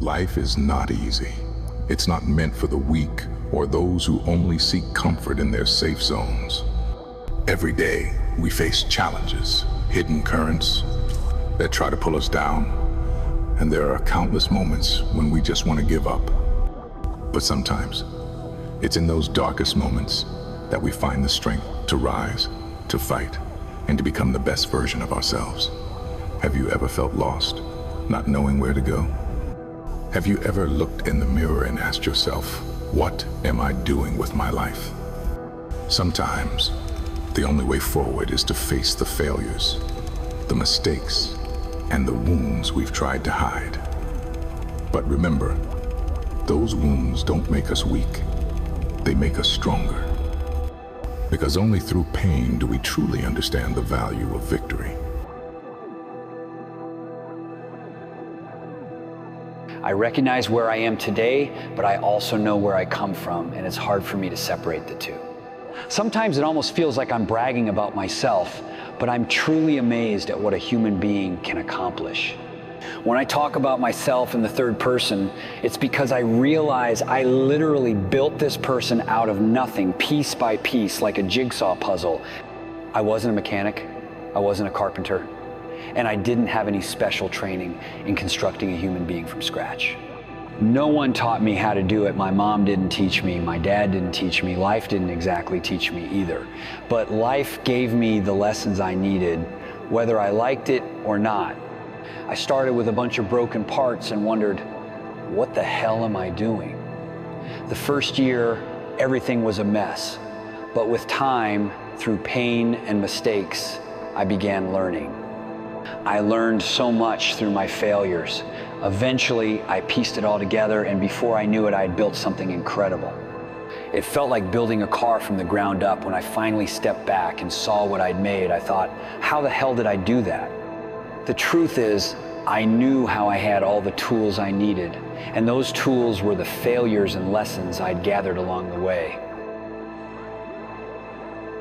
Life is not easy. It's not meant for the weak or those who only seek comfort in their safe zones. Every day, we face challenges, hidden currents that try to pull us down, and there are countless moments when we just want to give up. But sometimes, it's in those darkest moments that we find the strength to rise, to fight, and to become the best version of ourselves. Have you ever felt lost, not knowing where to go? Have you ever looked in the mirror and asked yourself, what am I doing with my life? Sometimes, the only way forward is to face the failures, the mistakes, and the wounds we've tried to hide. But remember, those wounds don't make us weak. They make us stronger. Because only through pain do we truly understand the value of victory. I recognize where I am today, but I also know where I come from, and it's hard for me to separate the two. Sometimes it almost feels like I'm bragging about myself, but I'm truly amazed at what a human being can accomplish. When I talk about myself in the third person, it's because I realize I literally built this person out of nothing, piece by piece, like a jigsaw puzzle. I wasn't a mechanic, I wasn't a carpenter, and I didn't have any special training in constructing a human being from scratch. No one taught me how to do it. My mom didn't teach me, my dad didn't teach me, life didn't exactly teach me either. But life gave me the lessons I needed, whether I liked it or not. I started with a bunch of broken parts and wondered, what the hell am I doing? The first year, everything was a mess. But with time, through pain and mistakes, I began learning. I learned so much through my failures. Eventually, I pieced it all together, and before I knew it, I had built something incredible. It felt like building a car from the ground up. When I finally stepped back and saw what I'd made, I thought, how the hell did I do that? The truth is, I knew how I had all the tools I needed, and those tools were the failures and lessons I'd gathered along the way.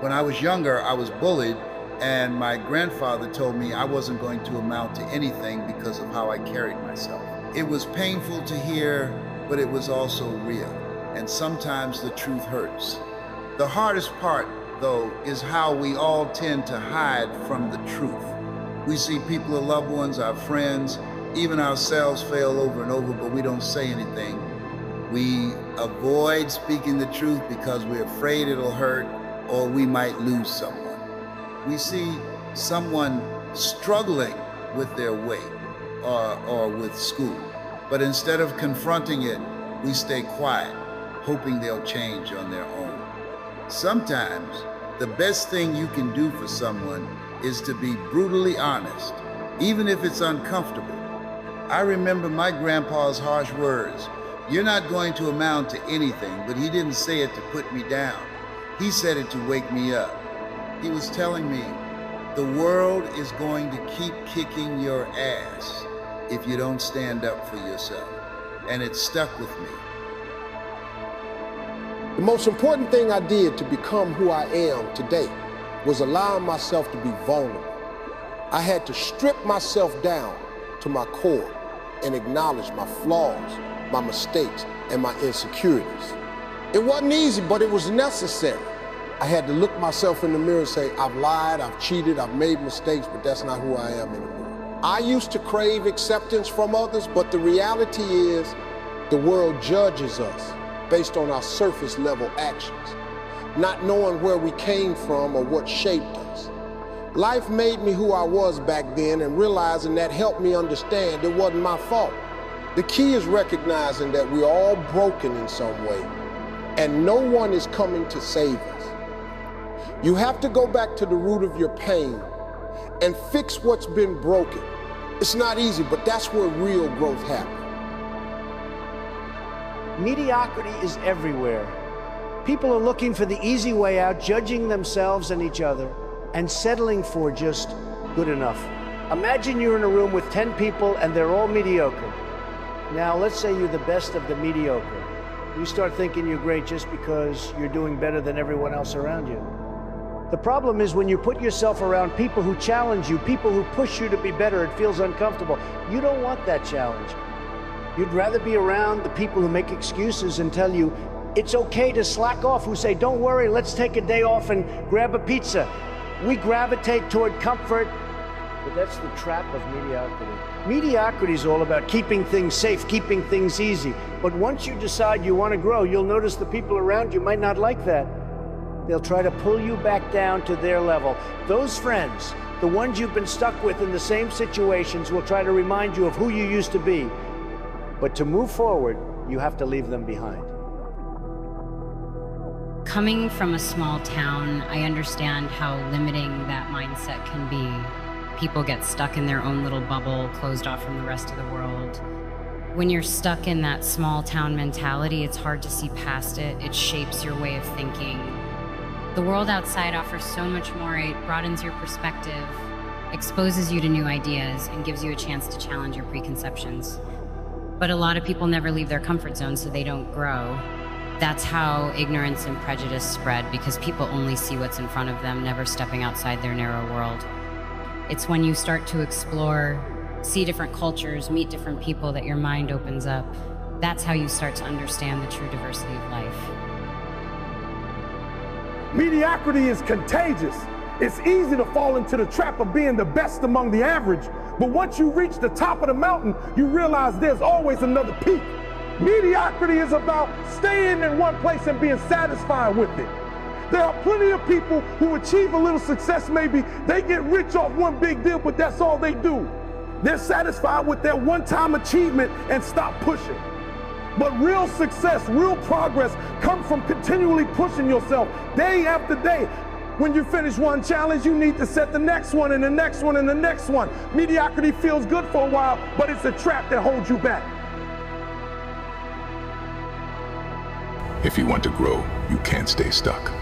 When I was younger, I was bullied, and my grandfather told me I wasn't going to amount to anything because of how I carried myself. It was painful to hear, but it was also real, and sometimes the truth hurts. The hardest part, though, is how we all tend to hide from the truth. We see people, our loved ones, our friends, even ourselves fail over and over, but we don't say anything. We avoid speaking the truth because we're afraid it'll hurt or we might lose someone. We see someone struggling with their weight or with school, but instead of confronting it, we stay quiet, hoping they'll change on their own. Sometimes the best thing you can do for someone is to be brutally honest, even if it's uncomfortable. I remember my grandpa's harsh words. You're not going to amount to anything, but he didn't say it to put me down. He said it to wake me up. He was telling me, the world is going to keep kicking your ass if you don't stand up for yourself. And it stuck with me. The most important thing I did to become who I am today was allowing myself to be vulnerable. I had to strip myself down to my core and acknowledge my flaws, my mistakes, and my insecurities. It wasn't easy, but it was necessary. I had to look myself in the mirror and say, I've lied, I've cheated, I've made mistakes, but that's not who I am anymore. I used to crave acceptance from others, but the reality is the world judges us based on our surface level actions, not knowing where we came from or what shaped us. Life made me who I was back then, and realizing that helped me understand it wasn't my fault. The key is recognizing that we're all broken in some way, and no one is coming to save us. You have to go back to the root of your pain and fix what's been broken. It's not easy, but that's where real growth happens. Mediocrity is everywhere. People are looking for the easy way out, judging themselves and each other, and settling for just good enough. Imagine you're in a room with 10 people and they're all mediocre. Now, let's say you're the best of the mediocre. You start thinking you're great just because you're doing better than everyone else around you. The problem is when you put yourself around people who challenge you, people who push you to be better, it feels uncomfortable. You don't want that challenge. You'd rather be around the people who make excuses and tell you it's okay to slack off, who say, don't worry, let's take a day off and grab a pizza. We gravitate toward comfort, but that's the trap of mediocrity. Mediocrity is all about keeping things safe, keeping things easy. But once you decide you want to grow, you'll notice the people around you might not like that. They'll try to pull you back down to their level. Those friends, the ones you've been stuck with in the same situations, will try to remind you of who you used to be. But to move forward, you have to leave them behind. Coming from a small town, I understand how limiting that mindset can be. People get stuck in their own little bubble, closed off from the rest of the world. When you're stuck in that small town mentality, it's hard to see past it. It shapes your way of thinking. The world outside offers so much more. It broadens your perspective, exposes you to new ideas, and gives you a chance to challenge your preconceptions. But a lot of people never leave their comfort zone, so they don't grow. That's how ignorance and prejudice spread, because people only see what's in front of them, never stepping outside their narrow world. It's when you start to explore, see different cultures, meet different people, that your mind opens up. That's how you start to understand the true diversity of life. Mediocrity is contagious. It's easy to fall into the trap of being the best among the average, but once you reach the top of the mountain, you realize there's always another peak. Mediocrity is about staying in one place and being satisfied with it. There are plenty of people who achieve a little success, maybe they get rich off one big deal, but that's all they do. They're satisfied with their one-time achievement and stop pushing. But real success, real progress comes from continually pushing yourself day after day. When you finish one challenge, you need to set the next one and the next one and the next one. Mediocrity feels good for a while, but it's a trap that holds you back. If you want to grow, you can't stay stuck.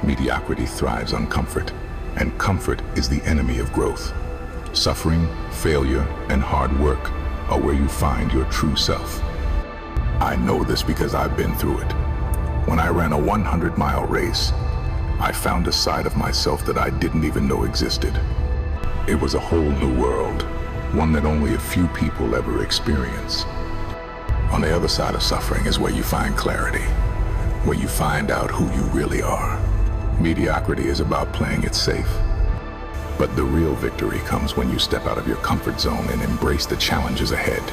Mediocrity thrives on comfort, and comfort is the enemy of growth. Suffering, failure, and hard work are where you find your true self. I know this because I've been through it. When I ran a 100-mile race, I found a side of myself that I didn't even know existed. It was a whole new world, one that only a few people ever experience. On the other side of suffering is where you find clarity, where you find out who you really are. Mediocrity is about playing it safe. But the real victory comes when you step out of your comfort zone and embrace the challenges ahead.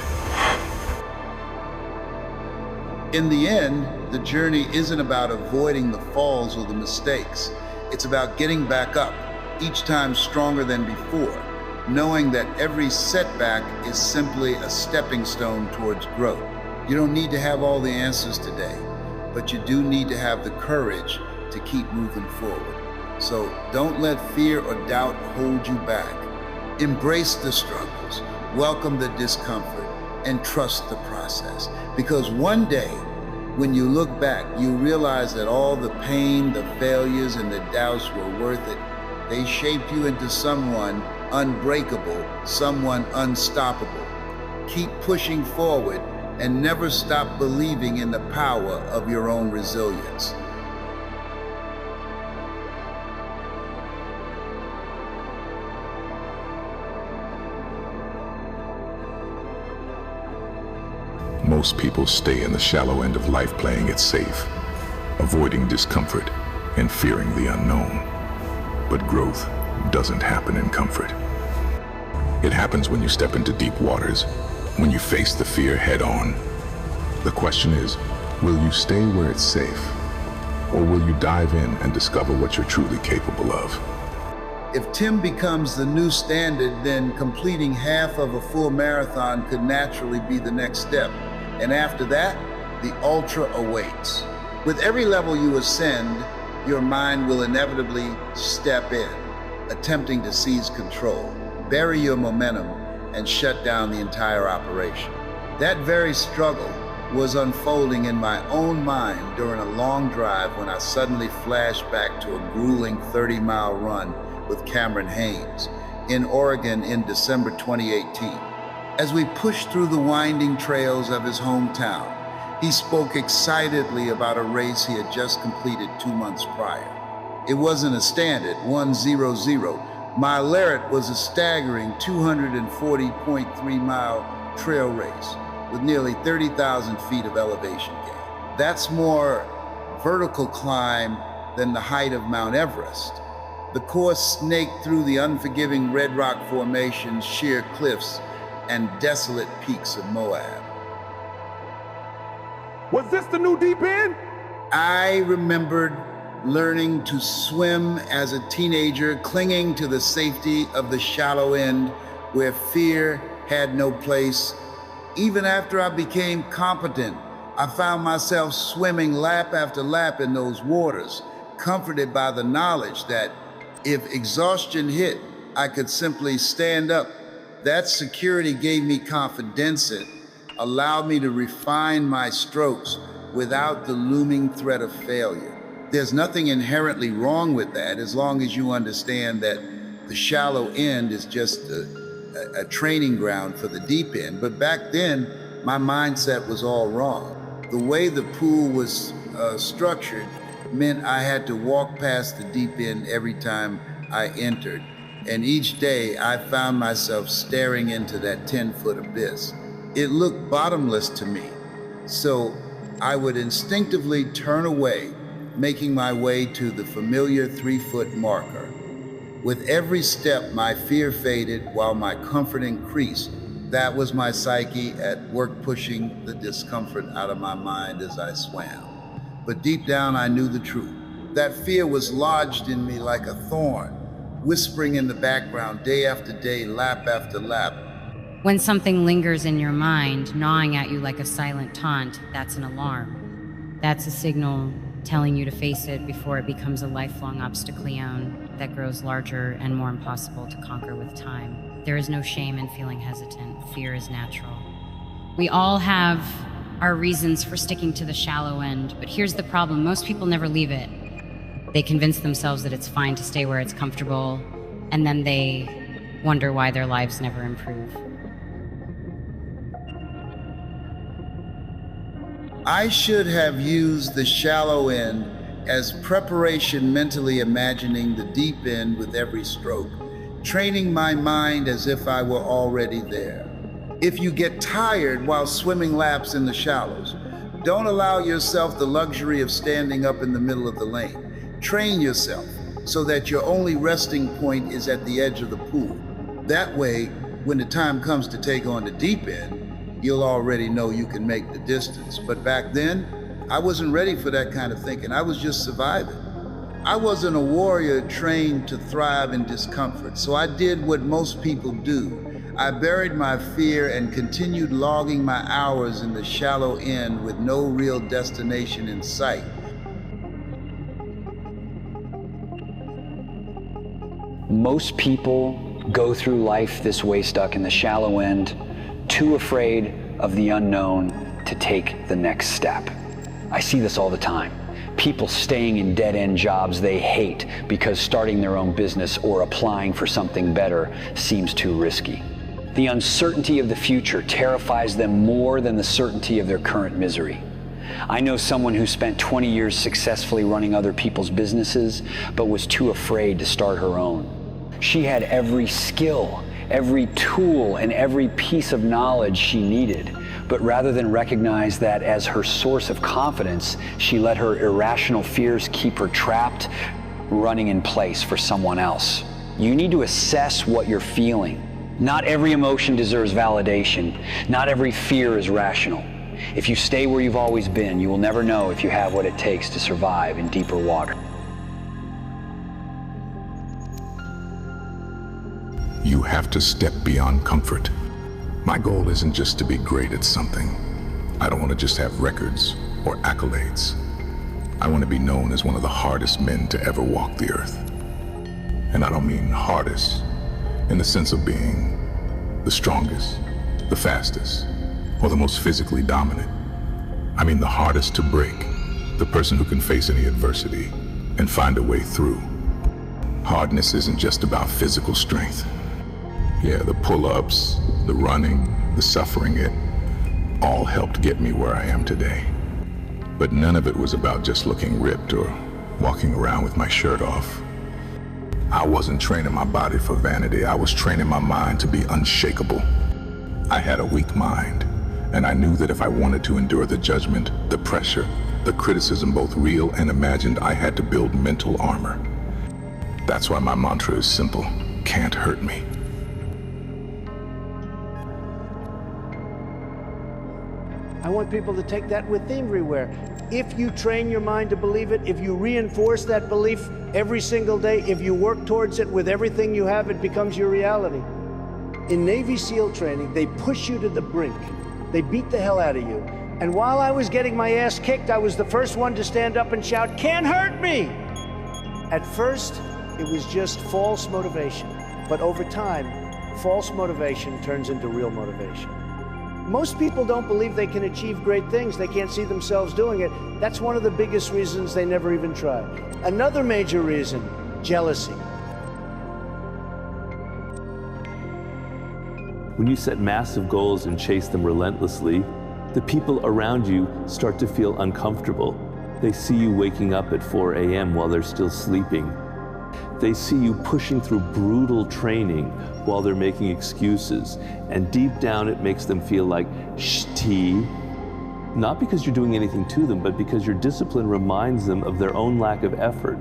In the end, the journey isn't about avoiding the falls or the mistakes. It's about getting back up, each time stronger than before, knowing that every setback is simply a stepping stone towards growth. You don't need to have all the answers today, but you do need to have the courage to keep moving forward. So don't let fear or doubt hold you back. Embrace the struggles, welcome the discomfort, and trust the process. Because one day, when you look back, you realize that all the pain, the failures, and the doubts were worth it. They shaped you into someone unbreakable, someone unstoppable. Keep pushing forward and never stop believing in the power of your own resilience. Most people stay in the shallow end of life playing it safe, avoiding discomfort and fearing the unknown. But growth doesn't happen in comfort. It happens when you step into deep waters, when you face the fear head on. The question is, will you stay where it's safe, or will you dive in and discover what you're truly capable of? If Tim becomes the new standard, then completing half of a full marathon could naturally be the next step. And after that, the ultra awaits. With every level you ascend, your mind will inevitably step in, attempting to seize control, bury your momentum, and shut down the entire operation. That very struggle was unfolding in my own mind during a long drive when I suddenly flashed back to a grueling 30-mile run with Cameron Haynes in Oregon in December 2018. As we pushed through the winding trails of his hometown, he spoke excitedly about a race he had just completed 2 months prior. It wasn't a standard 1:00. My Lariat was a staggering 240.3-mile trail race. with nearly 30,000 feet of elevation gain. That's more vertical climb than the height of Mount Everest. The course snaked through the unforgiving red rock formations, sheer cliffs, and desolate peaks of Moab. Was this the new deep end? I remembered learning to swim as a teenager, clinging to the safety of the shallow end where fear had no place. Even after I became competent, I found myself swimming lap after lap in those waters, comforted by the knowledge that if exhaustion hit, I could simply stand up. That security gave me confidence. It allowed me to refine my strokes without the looming threat of failure. There's nothing inherently wrong with that as long as you understand that the shallow end is just a training ground for the deep end. But back then, my mindset was all wrong. The way the pool was structured meant I had to walk past the deep end every time I entered. And each day I found myself staring into that 10-foot abyss. It looked bottomless to me. So I would instinctively turn away, making my way to the familiar 3-foot marker. With every step, my fear faded while my comfort increased. That was my psyche at work, pushing the discomfort out of my mind as I swam. But deep down, I knew the truth. That fear was lodged in me like a thorn, whispering in the background day after day, lap after lap. When something lingers in your mind, gnawing at you like a silent taunt, that's an alarm. That's a signal telling you to face it before it becomes a lifelong obstacle that grows larger and more impossible to conquer with time. There is no shame in feeling hesitant. Fear is natural. We all have our reasons for sticking to the shallow end, but here's the problem. Most people never leave it. They convince themselves that it's fine to stay where it's comfortable, and then they wonder why their lives never improve. I should have used the shallow end as preparation, mentally imagining the deep end with every stroke, training my mind as if I were already there. If you get tired while swimming laps in the shallows, don't allow yourself the luxury of standing up in the middle of the lane. Train yourself so that your only resting point is at the edge of the pool. That way, when the time comes to take on the deep end, you'll already know you can make the distance. But back then, I wasn't ready for that kind of thinking. I was just surviving. I wasn't a warrior trained to thrive in discomfort, so I did what most people do. I buried my fear and continued logging my hours in the shallow end with no real destination in sight. Most people go through life this way, stuck in the shallow end, too afraid of the unknown to take the next step. I see this all the time. People staying in dead-end jobs they hate because starting their own business or applying for something better seems too risky. The uncertainty of the future terrifies them more than the certainty of their current misery. I know someone who spent 20 years successfully running other people's businesses, but was too afraid to start her own. She had every skill, every tool, and every piece of knowledge she needed. But rather than recognize that as her source of confidence, she let her irrational fears keep her trapped, running in place for someone else. You need to assess what you're feeling. Not every emotion deserves validation. Not every fear is rational. If you stay where you've always been, you will never know if you have what it takes to survive in deeper water. You have to step beyond comfort. My goal isn't just to be great at something. I don't want to just have records or accolades. I want to be known as one of the hardest men to ever walk the earth. And I don't mean hardest in the sense of being the strongest, the fastest, or the most physically dominant. I mean the hardest to break, the person who can face any adversity and find a way through. Hardness isn't just about physical strength. Yeah, the pull-ups, the running, the suffering, it all helped get me where I am today. But none of it was about just looking ripped or walking around with my shirt off. I wasn't training my body for vanity. I was training my mind to be unshakable. I had a weak mind, and I knew that if I wanted to endure the judgment, the pressure, the criticism, both real and imagined, I had to build mental armor. That's why my mantra is simple: can't hurt me. I want people to take that with them everywhere. If you train your mind to believe it, if you reinforce that belief every single day, if you work towards it with everything you have, it becomes your reality. In Navy SEAL training, they push you to the brink. They beat the hell out of you. And while I was getting my ass kicked, I was the first one to stand up and shout, "Can't hurt me!" At first, it was just false motivation. But over time, false motivation turns into real motivation. Most people don't believe they can achieve great things. They can't see themselves doing it. That's one of the biggest reasons they never even try. Another major reason, jealousy. When you set massive goals and chase them relentlessly, the people around you start to feel uncomfortable. They see you waking up at 4 a.m. while they're still sleeping. They see you pushing through brutal training while they're making excuses. And deep down, it makes them feel like, shh-t. Not because you're doing anything to them, but because your discipline reminds them of their own lack of effort.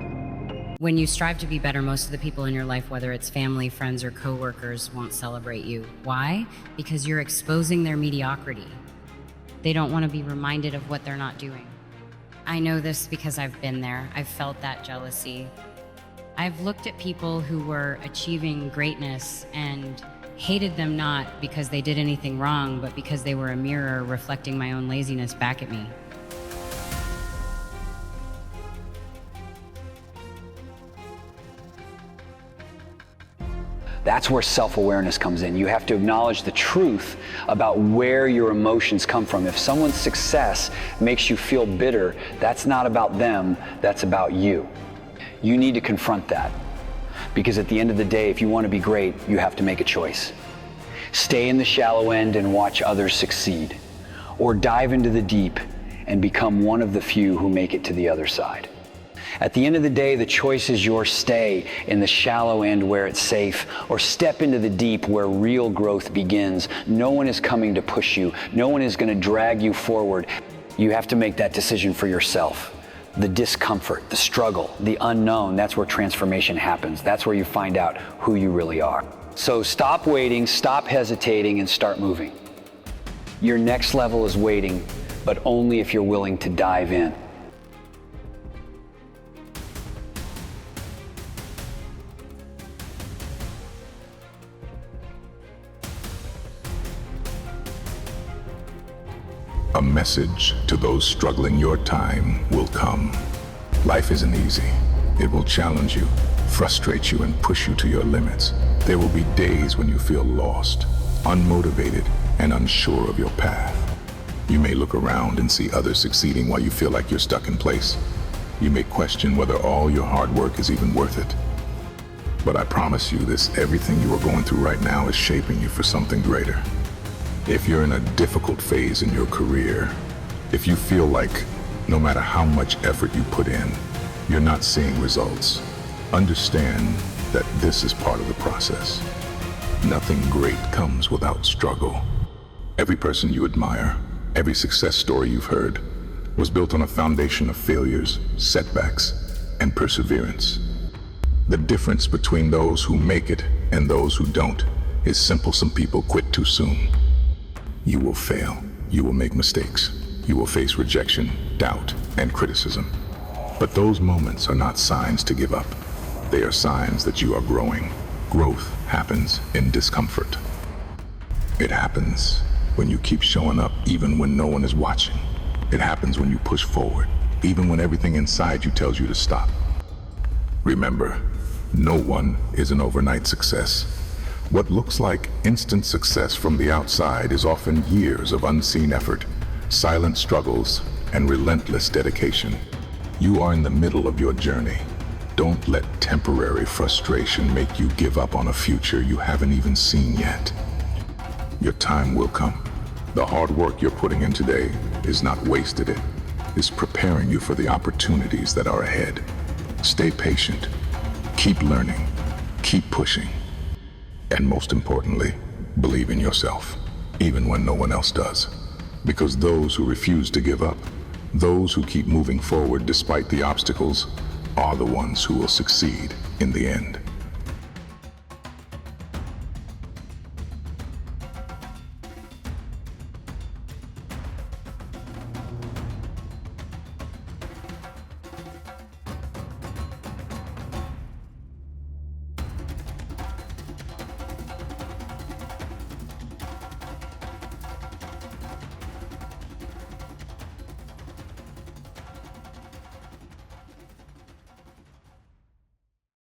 When you strive to be better, most of the people in your life, whether it's family, friends, or coworkers, won't celebrate you. Why? Because you're exposing their mediocrity. They don't want to be reminded of what they're not doing. I know this because I've been there. I've felt that jealousy. I've looked at people who were achieving greatness and hated them not because they did anything wrong, but because they were a mirror reflecting my own laziness back at me. That's where self-awareness comes in. You have to acknowledge the truth about where your emotions come from. If someone's success makes you feel bitter, that's not about them, that's about you. You need to confront that. Because at the end of the day, if you want to be great, you have to make a choice. Stay in the shallow end and watch others succeed. Or dive into the deep and become one of the few who make it to the other side. At the end of the day, the choice is yours. Stay in the shallow end where it's safe, or step into the deep where real growth begins. No one is coming to push you. No one is going to drag you forward. You have to make that decision for yourself. The discomfort, the struggle, the unknown, that's where transformation happens. That's where you find out who you really are. So stop waiting, stop hesitating, and start moving. Your next level is waiting, but only if you're willing to dive in. A message to those struggling: your time will come. Life isn't easy. It will challenge you, frustrate you, and push you to your limits. There will be days when you feel lost, unmotivated, and unsure of your path. You may look around and see others succeeding while you feel like you're stuck in place. You may question whether all your hard work is even worth it. But I promise you this: everything you are going through right now is shaping you for something greater. If you're in a difficult phase in your career, if you feel like no matter how much effort you put in, you're not seeing results, understand that this is part of the process. Nothing great comes without struggle. Every person you admire, every success story you've heard, was built on a foundation of failures, setbacks, and perseverance. The difference between those who make it and those who don't is simple: some people quit too soon. You will fail. You will make mistakes. You will face rejection, doubt, and criticism. But those moments are not signs to give up. They are signs that you are growing. Growth happens in discomfort. It happens when you keep showing up even when no one is watching. It happens when you push forward, even when everything inside you tells you to stop. Remember, no one is an overnight success. What looks like instant success from the outside is often years of unseen effort, silent struggles, and relentless dedication. You are in the middle of your journey. Don't let temporary frustration make you give up on a future you haven't even seen yet. Your time will come. The hard work you're putting in today is not wasted. It is preparing you for the opportunities that are ahead. Stay patient. Keep learning. Keep pushing. And most importantly, believe in yourself, even when no one else does. Because those who refuse to give up, those who keep moving forward despite the obstacles, are the ones who will succeed in the end.